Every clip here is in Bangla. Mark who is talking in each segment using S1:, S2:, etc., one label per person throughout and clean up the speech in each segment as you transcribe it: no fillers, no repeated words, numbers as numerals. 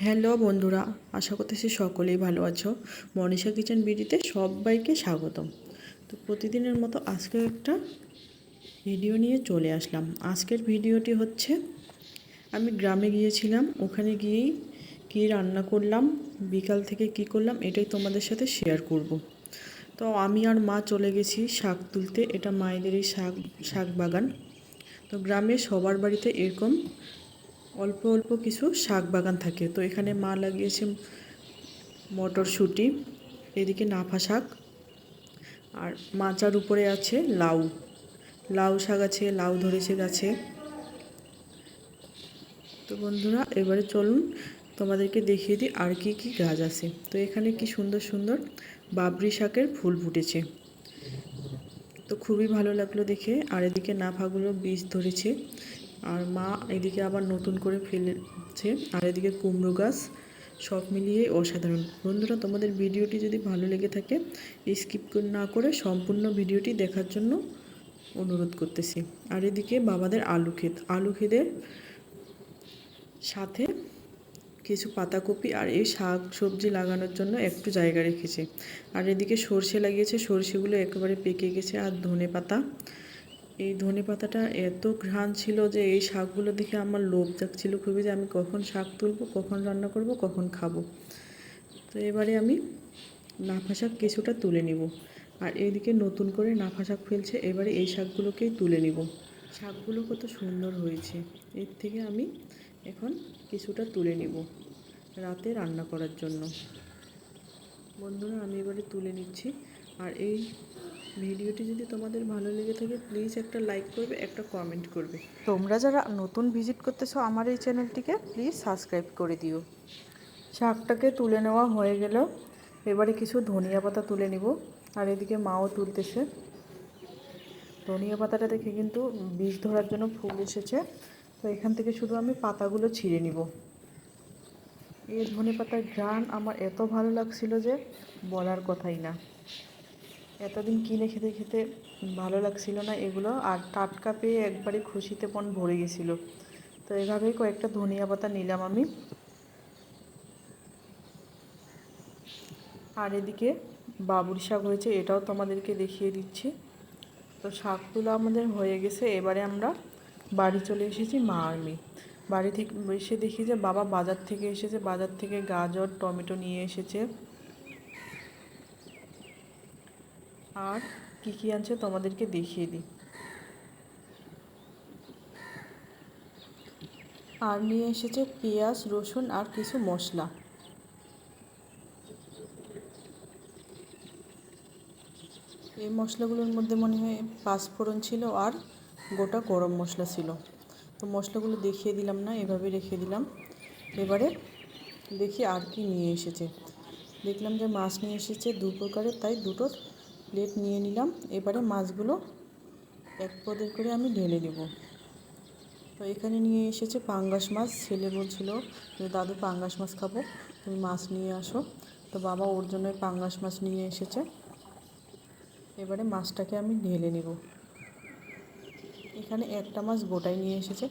S1: হ্যালো বন্ধুরা, আশা করতেছি সকলেই ভালো আছো। মনীষা কিচেন বিডিতে সবাইকে স্বাগতম। তো প্রতিদিনের মতো আজকেও একটা ভিডিও নিয়ে চলে আসলাম। আজকের ভিডিওটি হচ্ছে আমি গ্রামে গিয়েছিলাম, ওখানে গিয়েই কী রান্না করলাম, বিকাল থেকে কি করলাম এটাই তোমাদের সাথে শেয়ার করব। তো আমি আর মা চলে গেছি শাক তুলতে। এটা মায়েদেরই শাক বাগান। তো গ্রামে সবার বাড়িতে এরকম অল্প অল্প কিছু শাক বাগান থাকে। তো এখানে মা লাগিয়েছে মটরশুঁটি, এদিকে নাফা শাক, আর মাচার উপরে আছে লাউ। লাউ শাক আছে, লাউ ধরেছে গাছে। তো বন্ধুরা এবারে চলুন তোমাদেরকে দেখিয়ে দিই আর কি কি গাছ আছে। তো এখানে কি সুন্দর সুন্দর বাবরি শাকের ফুল ফুটেছে, তো খুবই ভালো লাগলো দেখে। আর এদিকে নাফাগুলো বীজ ধরেছে, আর মা এদিকে আবার নতুন করে ফেলেছে। আর এদিকে কুমড়ো গাছ, সব মিলিয়ে অসাধারণ। বন্ধুরা, তোমাদের ভিডিওটি যদি ভালো লেগে থাকে স্কিপ না করে সম্পূর্ণ ভিডিওটি দেখার জন্য অনুরোধ করতেছি। আর এদিকে বাবাদের আলু ক্ষেতের সাথে কিছু পাতাকপি আর এই শাক সবজি লাগানোর জন্য একটু জায়গা রেখেছে। আর এদিকে সর্ষে লাগিয়েছে, সর্ষেগুলো একেবারে পেকে গেছে। আর ধনেপাতা, এই ধনেপাতাটা এত ঘ্রাণ ছিল যে এই শাকগুলো দেখে আমার লোভ জাগছিল খুবই, যে আমি কখন শাক তুলবো, কখন রান্না করব, কখন খাবো। তো এবারে আমি নাফা শাক কিছুটা তুলে নিব। আর এইদিকে নতুন করে নাফা শাক ফেলছে, এবারে এই শাকগুলোকেই তুলে নিব। শাকগুলো কত সুন্দর হয়েছে, এর থেকে আমি এখন কিছুটা তুলে নিব রাতে রান্না করার জন্য। বন্ধুরা, আমি এবারে তুলে নিচ্ছি। আর এই ভিডিওটি যদি তোমাদের ভালো লেগে থাকে প্লিজ একটা লাইক করবে, একটা কমেন্ট করবে। তোমরা যারা নতুন ভিজিট করতেছো আমার এই চ্যানেলটিকে প্লিজ সাবস্ক্রাইব করে দিও। শাকটাকে তুলে নেওয়া হয়ে গেল, এবারে কিছু ধনিয়া পাতা তুলে নিব। আর এদিকে মাও তুলতেছে। ধনিয়া পাতাটা দেখে কিন্তু বীজ ধরার জন্য ফুল এসেছে। তো এখান থেকে শুধু আমি পাতাগুলো ছিঁড়ে নিব। এই ধনে পাতার ঘ্রাণ আমার এত ভালো লাগছিল যে বলার কথাই না। এতদিন কিনে খেতে খেতে ভালো লাগছিল না এগুলো, আর টাটকা পেয়ে একবারে খুশিতে মন ভরে গেছিলো। তো এভাবেই কয়েকটা ধনিয়া পাতা নিলাম আমি। আর এদিকে বাবুর শাক হয়েছে, এটাও তোমাদেরকে দেখিয়ে দিচ্ছি। তো শাকগুলো আমাদের হয়ে গেছে, এবারে আমরা বাড়ি চলে এসেছি মা আর মেয়ে। বাড়ি থেকে এসে দেখি যে বাবা বাজার থেকে এসেছে, বাজার থেকে গাজর টমেটো নিয়ে এসেছে। আর কী কী আনছে তোমাদেরকে দেখিয়ে দিই। আর নিয়ে এসেছে পেঁয়াজ, রসুন আর কিছু মশলা। এই মশলাগুলোর মধ্যে মনে হয় পাঁচফোড়ন ছিল আর গোটা গরম মশলা ছিল। তো মশলাগুলো দেখিয়ে দিলাম না, এভাবে রেখে দিলাম। এবারে দেখি আর কি নিয়ে এসেছে। দেখলাম যে মাছ নিয়ে এসেছে দু প্রকারের, তাই দুটো প্লেট নিয়ে নিলাম। এবারে মাছগুলো এক পদের করে আমি ঢেলে নেব। তো এখানে নিয়ে এসেছে পাঙ্গাস মাছ। ছেলে বলছিল যে দাদু পাঙ্গাস মাছ খাবো, তুমি মাছ নিয়ে আসো। তো বাবা ওর জন্য পাঙ্গাস মাছ নিয়ে এসেছে। এবারে মাছটাকে আমি ঢেলে নেব। এখানে একটা মাছ গোটাই নিয়ে এসেছে।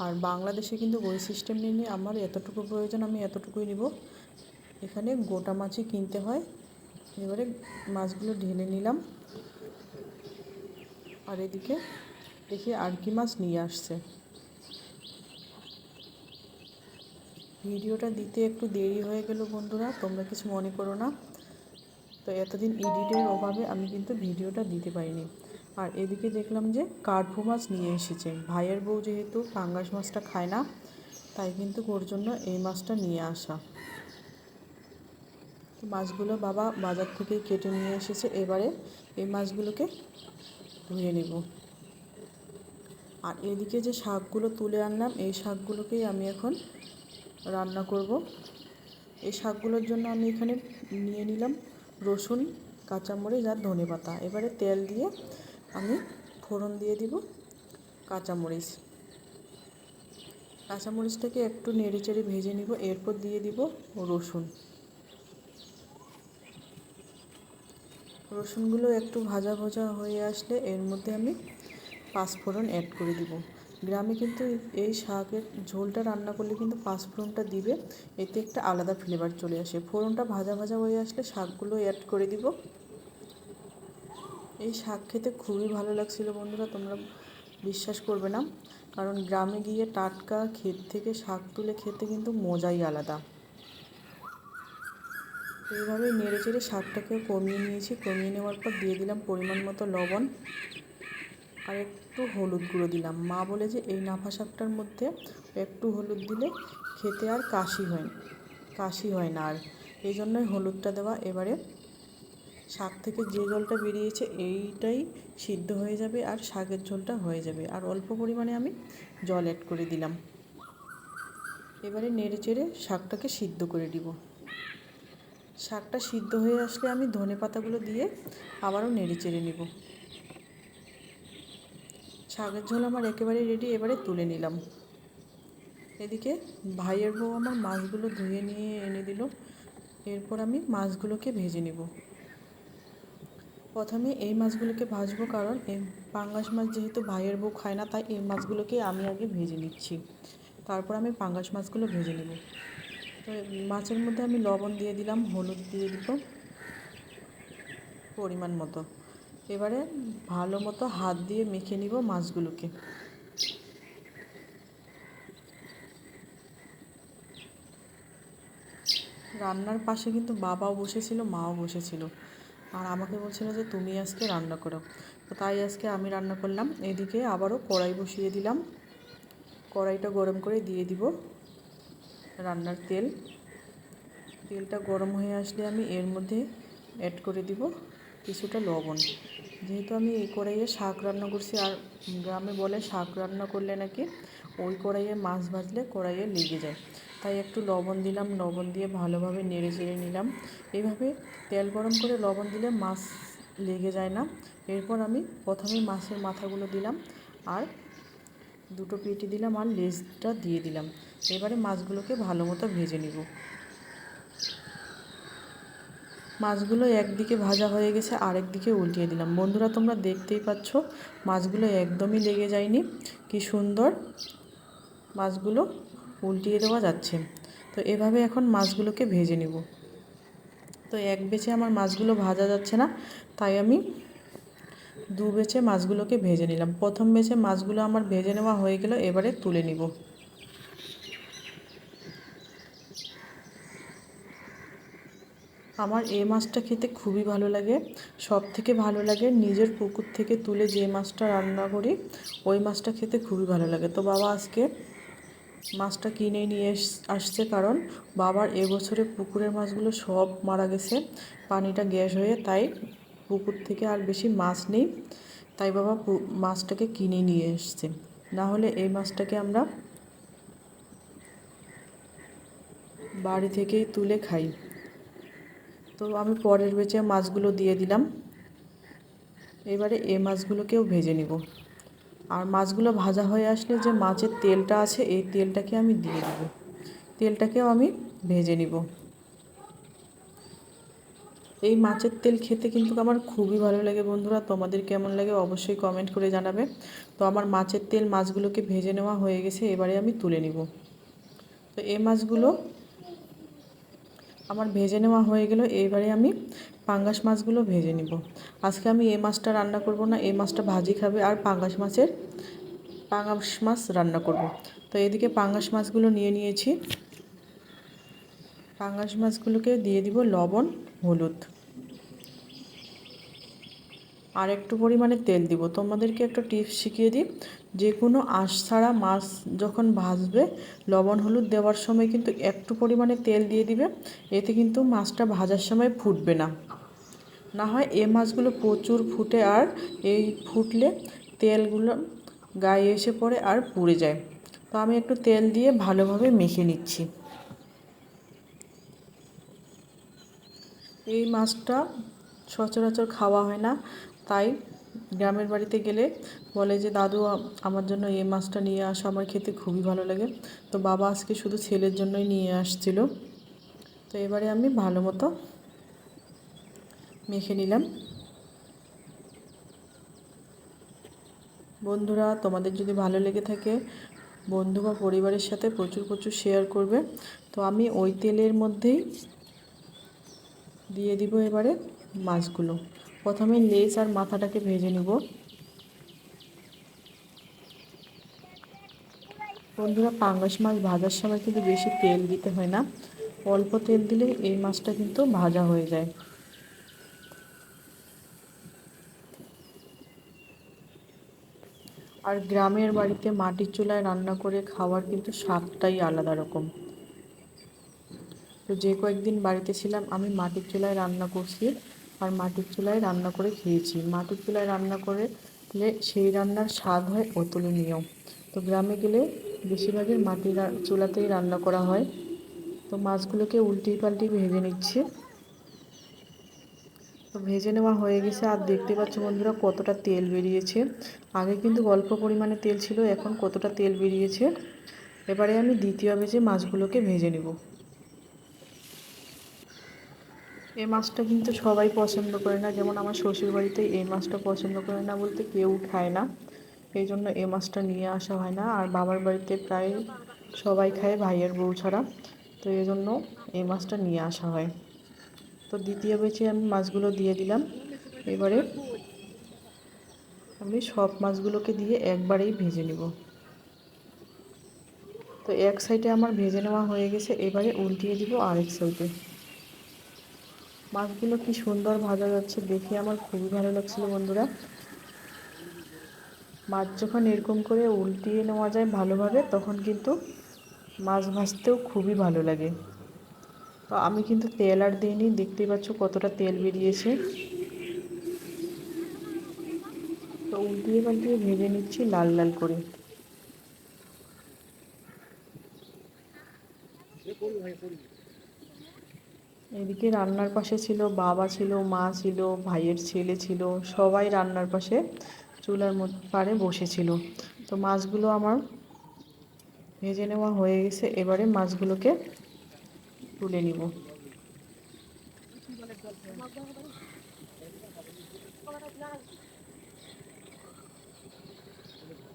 S1: আর বাংলাদেশে কিন্তু ওই সিস্টেম নিয়ে আমার এতটুকু প্রয়োজন আমি এতটুকুই নিব। এখানে গোটা মাছই কিনতে হয়। এবারে মাছগুলো ঢেলে নিলাম। আর এদিকে দেখি আর কি মাছ নিয়ে আসছে। ভিডিওটা দিতে একটু দেরি হয়ে গেল বন্ধুরা, তোমরা কিছু মনে করো না। তো এতদিন এডিটের অভাবে আমি কিন্তু ভিডিওটা দিতে পারিনি। আর এদিকে দেখলাম যে কার্পু মাছ নিয়ে এসেছে। ভাইয়ের বউ যেহেতু পাঙ্গাস মাছটা খায় না, তাই কিন্তু ওর জন্য এই মাছটা নিয়ে আসা। তো মাছগুলো বাবা বাজার থেকে কেটে নিয়ে এসেছে। এবারে এই মাছগুলোকে ধুয়ে নেব। আর এদিকে যে শাকগুলো তুলে আনলাম এই শাকগুলোকেই আমি এখন রান্না করব। এই শাকগুলোর জন্য আমি এখানে নিয়ে নিলাম রসুন, কাঁচামরিচ আর ধনেপাতা। এবারে তেল দিয়ে আমি ফোড়ন দিয়ে দিব কাঁচামরিচ। কাঁচামরিচটাকে একটু নেড়েচেড়ে ভেজে নিব, এরপর দিয়ে দিব রসুন। রসুনগুলো একটু ভাজা ভাজা হয়ে আসলে এর মধ্যে আমি পাঁচফোড়ন অ্যাড করে দিব। গ্রামে কিন্তু এই শাকের ঝোলটা রান্না করলে কিন্তু পাঁচফোড়নটা দিবে, এতে একটা আলাদা ফ্লেভার চলে আসে। ফোড়নটা ভাজা ভাজা হয়ে আসলে শাকগুলো অ্যাড করে দিব। এই শাক খেতে খুবই ভালো লাগছিল বন্ধুরা, তোমরা বিশ্বাস করবে না, কারণ গ্রামে গিয়ে টাটকা ক্ষেত থেকে শাক তুলে খেতে কিন্তু মজাই আলাদা। এইভাবে নেড়ে চেড়ে শাকটাকে কমিয়ে নিয়েছি। কমিয়ে নেওয়ার পর দিয়ে দিলাম পরিমাণ মতো লবণ আর একটু হলুদ গুঁড়ো দিলাম। মা বলে যে এই নাফা শাকটার মধ্যে একটু হলুদ দিলে খেতে আর কাশি হয় না, আর এই জন্যই হলুদটা দেওয়া। এবারে শাক থেকে যে জলটা বেরিয়েছে এইটাই সিদ্ধ হয়ে যাবে আর শাকের ঝোলটা হয়ে যাবে, আর অল্প পরিমাণে আমি জল অ্যাড করে দিলাম। এবারে নেড়ে চেড়ে শাকটাকে সিদ্ধ করে দিব। শাকটা সিদ্ধ হয়ে আসলে আমি ধনে পাতাগুলো দিয়ে আবারও নেড়ে চেড়ে নিব। শাকের ঝোল আমার একেবারে রেডি, এবারে তুলে নিলাম। এদিকে ভাইয়ের বউ আমার মাছগুলো ধুয়ে নিয়ে এনে দিল। এরপর আমি মাছগুলোকে ভেজে নিব। প্রথমে এই মাছগুলোকে ভাজবো, কারণ এই পাঙ্গাস মাছ যেহেতু ভাইয়ের বউ খায় না, তাই এই মাছগুলোকে আমি আগে ভেজে নিচ্ছি, তারপর আমি পাঙ্গাস মাছগুলো ভেজে নেব। তো মাছের মধ্যে আমি লবণ দিয়ে দিলাম, হলুদ দিয়ে দিব পরিমাণ মতো। এবারে ভালো মতো হাত দিয়ে মেখে নিব মাছগুলোকে। রান্নার পাশে কিন্তু বাবাও বসেছিল, মাও বসেছিল, আর আমাকে বলছিল যে তুমি আজকে রান্না করো। তো তাই আজকে আমি রান্না করলাম। এদিকে আবারও কড়াই বসিয়ে দিলাম। কড়াইটা গরম করে দিয়ে দিব রান্নার তেল। তেলটা গরম হয়ে আসলে আমি এর মধ্যে অ্যাড করে দিব কিছুটা লবণ। যেহেতু আমি এই কড়াইয়ে শাক রান্না করছি, আর গ্রামে বলে শাক রান্না করলে নাকি ওই কড়াইয়ে মাছ ভাজলে কড়াইয়ে লেগে যায়, তাই একটু লবণ দিলাম। লবণ দিয়ে ভালোভাবে নেড়ে চেড়ে নিলাম। এইভাবে তেল গরম করে লবণ দিলে মাছ লেগে যায় না। এরপর আমি প্রথমে মাছের মাথাগুলো দিলাম, আর দুটো পেটি দিলাম, আর লেজটা দিয়ে দিলাম। এবারে মাছগুলোকে ভালো মতো ভেজে নিব। মাছগুলো একদিকে ভাজা হয়ে গেছে, আরেক দিকে উল্টিয়ে দিলাম। বন্ধুরা তোমরা দেখতেই পাচ্ছ মাছগুলো একদমই লেগে যায়নি, কি সুন্দর মাছগুলো উল্টিয়ে দেওয়া যাচ্ছে। তো এভাবে এখন মাছগুলোকে ভেজে নেব। তো এক বেচে আমার মাছগুলো ভাজা যাচ্ছে না, তাই আমি দু বেচে মাছগুলোকে ভেজে নিলাম। প্রথম বেচে মাছগুলো আমার ভেজে নেওয়া হয়ে গেল, এবারে তুলে নিব। আমার এই মাছটা খেতে খুবই ভালো লাগে। সব থেকে ভালো লাগে নিজের পুকুর থেকে তুলে যে মাছটা রান্না করি, ওই মাছটা খেতে খুবই ভালো লাগে। তো বাবা আজকে মাছটা কিনে নিয়ে আসছে, কারণ বাবার এবছরে পুকুরের মাছগুলো সব মারা গেছে পানিটা গ্যাস হয়ে, তাই পুকুর থেকে আর বেশি মাছ নেই। তাই বাবা মাছটাকে কিনে নিয়ে এসছে, না হলে এই মাছটাকে আমরা বাড়ি থেকেই তুলে খাই। তো আমি পরের বেচে মাছগুলো দিয়ে দিলাম। এবারে এই মাছগুলোকেও ভেজে নিব, আর মাছগুলো ভাজা হয়ে আসলে যে মাছের তেলটা আছে এই তেলটাকে আমি দিয়ে দেব। তেলটাকেও আমি ভেজে নিব। এই মাছের তেল খেতে কিন্তু আমার খুবই ভালো লাগে বন্ধুরা, তোমাদের কেমন লাগে অবশ্যই কমেন্ট করে জানাবে। তো আমার মাছের তেল মাছগুলোকে ভেজে নেওয়া হয়ে গেছে, এবারে আমি তুলে নিব। তো এই মাছগুলো আমার ভেজে নেওয়া হয়ে গেল, এবারে আমি পাঙ্গাস মাছগুলো ভেজে নিব। আজকে আমি এই মাছটা রান্না করব না, এই মাছটা ভাজি খাবে, আর পাঙ্গাস মাছ রান্না করব। তো এদিকে পাঙ্গাস মাছগুলো নিয়ে নিয়েছি। পাঙ্গাস মাছগুলোকে দিয়ে দিব লবণ, হলুদ, আর একটু পরিমাণে তেল দিব। তোমাদেরকে একটা টিপস শিখিয়ে দিই, যে কোনো আঁশ ছাড়া মাছ যখন ভাজবে লবণ হলুদ দেওয়ার সময় কিন্তু একটু পরিমাণে তেল দিয়ে দিবে, এতে কিন্তু মাছটা ভাজার সময় ফুটবে না। না হয় এই মাছগুলো প্রচুর ফুটে, আর এই ফুটলে তেলগুলো গায়ে এসে পড়ে আর পুড়ে যায়। তো আমি একটু তেল দিয়ে ভালোভাবে মেখে নিচ্ছি। এই মাছটা সচরাচর খাওয়া হয় না, তাই গ্রামের বাড়িতে গেলে বলে যে দাদু আমার জন্য এই মাছটা নিয়ে আসো, আমার খেতে খুবই ভালো লাগে। তো বাবা আজকে শুধু ছেলের জন্যই নিয়ে আসছিল। তো এবারে আমি ভালো মতো মেখে নিলাম। বন্ধুরা, তোমাদের যদি ভালো লেগে থাকে বন্ধু বা পরিবারের সাথে প্রচুর প্রচুর শেয়ার করবে। তো আমি ওই তেলের মধ্যেই দিয়ে দিব এবারে মাছগুলো। প্রথমে লেজ আর মাথাটাকে ভেজে নিব। বন্ধুরা, পাঙ্গাস মাছ ভাজার সময় কিন্তু বেশি তেল দিতে হয় না, অল্প তেল দিলে এই মাছটা কিন্তু ভাজা হয়ে যায়। আর গ্রামের বাড়িতে মাটির চুলায় রান্না করে খাওয়ার কিন্তু স্বাদটাই আলাদা রকম। তো যে কয়েকদিন বাড়িতে ছিলাম আমি মাটির চুলায় রান্না করছি আর মাটির চুলায় রান্না করে খেয়েছি। মাটির চুলায় রান্না করলে সেই রান্নার স্বাদ হয় অতুলনীয়। তো গ্রামে গেলে বেশিরভাগই মাটির চুলাতেই রান্না করা হয়। তো মাছগুলোকে উল্টিয়ে পাল্টিয়ে ভেজে নিচ্ছি। তো ভেজে নেওয়া হয়ে গেছে। আর দেখতে পাচ্ছ বন্ধুরা কতটা তেল বেরিয়েছে। আগে কিন্তু অল্প পরিমাণে তেল ছিল, এখন কতটা তেল বেরিয়েছে। এবারে আমি দ্বিতীয় ভেজে মাছগুলোকে ভেজে নেব। এই মাছটা কিন্তু সবাই পছন্দ করে না, যেমন আমার শ্বশুর বাড়িতে এই মাছটা পছন্দ করে না বলতে কেউ খায় না, এই জন্য এই মাছটা নিয়ে আসা হয় না। আর বাবার বাড়িতে প্রায় সবাই খায় ভাইয়ের বউ ছাড়া, তো এই জন্য এই মাছটা নিয়ে আসা হয়। তো দ্বিতীয় বেচে আমি মাছগুলো দিয়ে দিলাম। এবারে আমি সব মাছগুলোকে দিয়ে একবারেই ভেজে নেব। তো এক সাইডে আমার ভেজে নেওয়া হয়ে গেছে, এবারে উল্টিয়ে দিব আরেক সাইডে। মাছগুলো কি সুন্দর ভাজা যাচ্ছে, দেখে আমার খুবই ভালো লাগছিল বন্ধুরা। মাছ যখন এরকম করে উল্টিয়ে নেওয়া যায় ভালোভাবে, তখন কিন্তু মাছ ভাজতেও খুবই ভালো লাগে। তো আমি কিন্তু তেল আর দিইনি, দেখতেই পাচ্ছ কতটা তেল বেরিয়েছে। তো উল্টিয়ে পাল্টিয়ে ভেজে নিচ্ছি লাল লাল করে। এদিকে রান্নার পাশে ছিল বাবা, ছিল মা, ছিল ভাইয়ের ছেলে, ছিল সবাই রান্নার পাশে চুলার পাড়ে বসেছিল। তো মাছগুলো আমার ভেজে নেওয়া হয়ে গেছে, এবারে মাছগুলোকে তুলে নিব।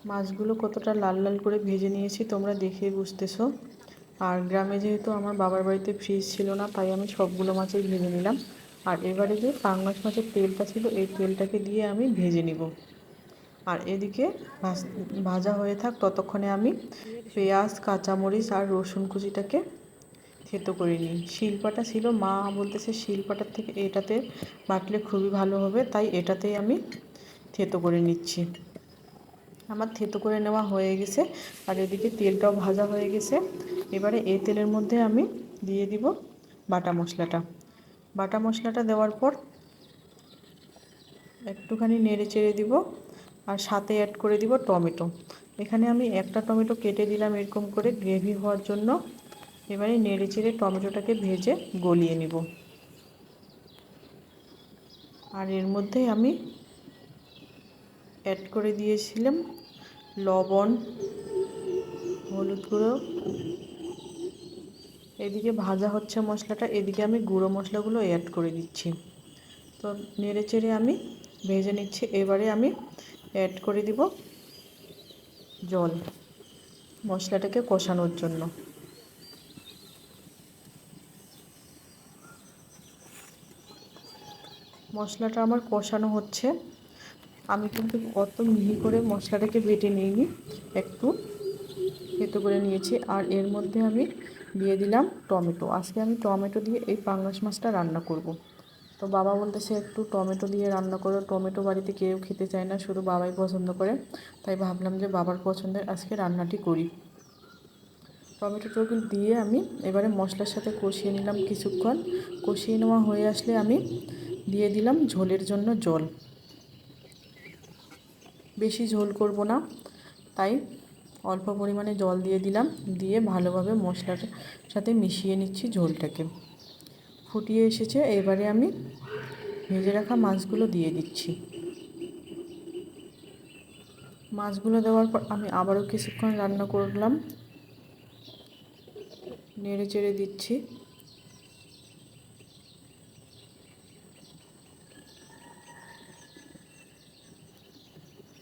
S1: মাছগুলো কতটা লাল লাল করে ভেজে নিয়েছি তোমরা দেখেই বুঝতেছো। আর গ্রামে যেহেতু আমার বাবার বাড়িতে ফ্রিজ ছিল না, তাই আমি সবগুলো মাছই ভেজে নিলাম। আর এবারে যে পাঙ্গাস মাছের তেলটা ছিল এই তেলটাকে দিয়ে আমি ভেজে নিব। আর এদিকে ভাজা হয়ে থাক, ততক্ষণে আমি পেঁয়াজ, কাঁচামরিচ আর রসুন কুচিটাকে থেতো করে নিই। শিলপাটা ছিল, মা বলতেছে শিলপাটার থেকে এটাতে বাটলে খুবই ভালো হবে, তাই এটাতেই আমি থেতো করে নিচ্ছি। আমার থেতো করে নেওয়া হয়ে গেছে। আর এদিকে তেলটাও ভাজা হয়ে গেছে। এবারে এই তেলের মধ্যে আমি দিয়ে দিব বাটা মশলাটা। বাটা মশলাটা দেওয়ার পর একটুখানি নেড়ে চেড়ে দিব, আর সাথে অ্যাড করে দিব টমেটো। এখানে আমি একটা টমেটো কেটে দিলাম এরকম করে গ্রেভি হওয়ার জন্য। এবারে নেড়ে চেড়ে টমেটোটাকে ভেজে গলিয়ে নিব। আর এর মধ্যে আমি অ্যাড করে দিয়েছিলাম লবণ, হলুদ গুঁড়ো। এদিকে ভাজা হচ্ছে মশলাটা, এদিকে আমি গুঁড়ো মশলাগুলো অ্যাড করে দিচ্ছি। তো নেড়ে চেড়ে আমি ভেজে নিচ্ছি। এবারে আমি অ্যাড করে দিব জল মশলাটাকে কষানোর জন্য। মশলাটা আমার কষানো হচ্ছে। আমি কিন্তু অত মিহি করে মশলাটাকে বেটে নিইনি, একটু থেতো করে নিয়েছি। আর এর মধ্যে আমি দিয়ে দিলাম টমেটো। আজকে আমি টমেটো দিয়ে এই পাঙ্গাস মাছটা রান্না করব। তো বাবা বলতেছে একটু টমেটো দিয়ে রান্না করো, টমেটো বাড়িতে কেউ খেতে চায় না, শুধু বাবাই পছন্দ করে। তাই ভাবলাম যে বাবার পছন্দের আজকে রান্নাটি করি। টমেটোটাকে দিয়ে আমি এবারে মশলার সাথে কষিয়ে নিলাম কিছুক্ষণ। কষিয়ে নেওয়া হয়ে আসলে আমি দিয়ে দিলাম ঝোলের জন্য জল। বেশি ঝোল করব না, তাই অল্প পরিমাণে জল দিয়ে দিলাম। দিয়ে ভালোভাবে মশলার সাথে মিশিয়ে নিচ্ছি ঝোলটাকে। ফুটিয়ে এসেছে, এবারে আমি ভেজে রাখা মাছগুলো দিয়ে দিচ্ছি। মাছগুলো দেওয়ার পর আমি আবারও কিছুক্ষণ রান্না করলাম, নেড়ে চেড়ে দিচ্ছি।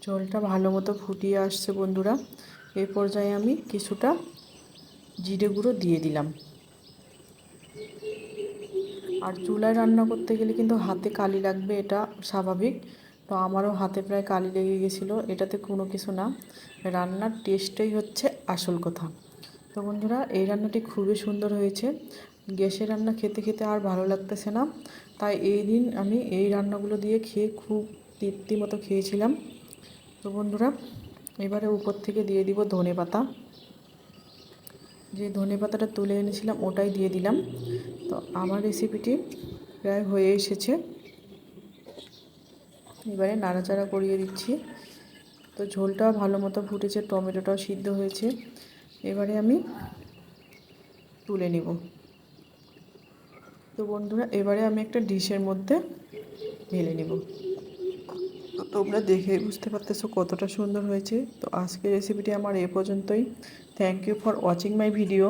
S1: ঝোলটা ভালো মতো ফুটিয়ে আসছে বন্ধুরা। এই পর্যায়ে আমি কিছুটা জিরে গুঁড়ো দিয়ে দিলাম। আর চুলায় রান্না করতে গেলে কিন্তু হাতে কালি লাগবে, এটা স্বাভাবিক। তো আমারও হাতে প্রায় কালি লেগে গেছিলো, এটাতে কোনো কিছু না, রান্নার টেস্টটাই হচ্ছে আসল কথা। তো বন্ধুরা, এই রান্নাটি খুবই সুন্দর হয়েছে। গ্যাসের রান্না খেতে খেতে আর ভালো লাগতেছে না, তাই এই দিন আমি এই রান্নাগুলো দিয়ে খেয়ে খুব তৃপ্তি মতো খেয়েছিলাম। তো বন্ধুরা, এবারে উপর থেকে দিয়ে দিব ধনেপাতা। যে ধনেপাতাটা তুলে এনেছিলাম ওটাই দিয়ে দিলাম। তো আমার রেসিপিটি প্রায় হয়ে এসেছে, এবারে নাড়াচাড়া করিয়ে দিচ্ছি। তো ঝোলটাও ভালো মতো ফুটেছে, টমেটোটাও সিদ্ধ হয়েছে। এবারে আমি তুলে নিব। তো বন্ধুরা, এবারে আমি একটা ডিশের মধ্যে ঢেলে নিব। তো তোমরা দেখে বুঝতে পারতেছো কতটা সুন্দর হয়েছে। তো আজকের রেসিপিটি আমার এ পর্যন্তই। Thank you for watching my video.